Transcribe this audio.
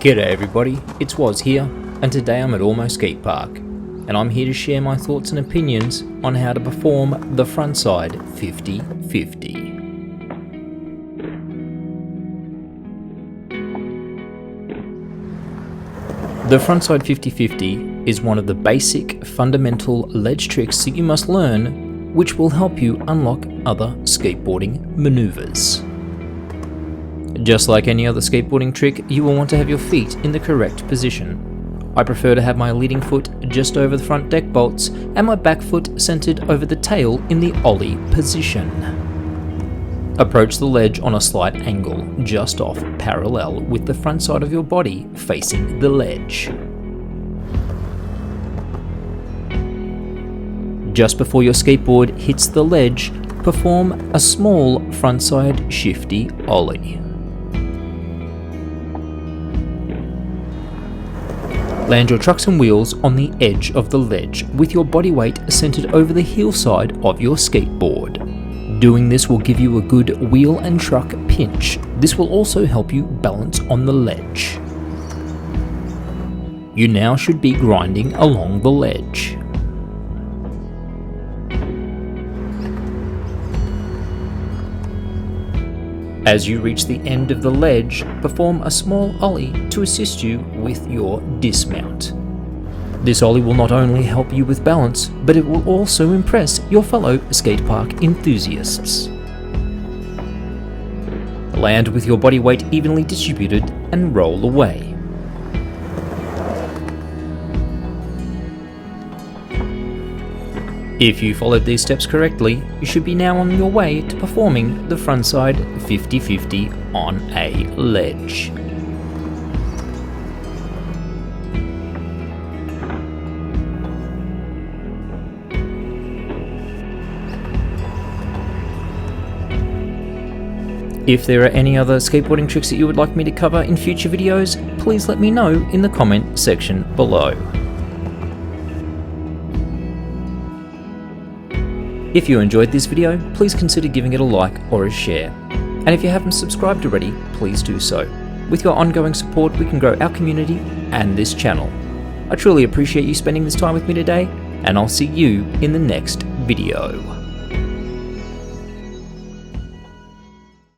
G'day everybody, it's Woz here, and today I'm at Almost Skatepark, and I'm here to share my thoughts and opinions on how to perform the Frontside 50-50. The Frontside 50-50 is one of the basic fundamental ledge tricks that you must learn, which will help you unlock other skateboarding maneuvers. Just like any other skateboarding trick, you will want to have your feet in the correct position. I prefer to have my leading foot just over the front deck bolts and my back foot centered over the tail in the ollie position. Approach the ledge on a slight angle, just off parallel with the front side of your body facing the ledge. Just before your skateboard hits the ledge, perform a small frontside shifty ollie. Land your trucks and wheels on the edge of the ledge with your body weight centered over the heel side of your skateboard. Doing this will give you a good wheel and truck pinch. This will also help you balance on the ledge. You now should be grinding along the ledge. As you reach the end of the ledge, perform a small ollie to assist you with your dismount. This ollie will not only help you with balance, but it will also impress your fellow skatepark enthusiasts. Land with your body weight evenly distributed and roll away. If you followed these steps correctly, you should be now on your way to performing the frontside 50-50 on a ledge. If there are any other skateboarding tricks that you would like me to cover in future videos, please let me know in the comment section below. If you enjoyed this video, please consider giving it a like or a share. And if you haven't subscribed already, please do so. With your ongoing support, we can grow our community and this channel. I truly appreciate you spending this time with me today, and I'll see you in the next video.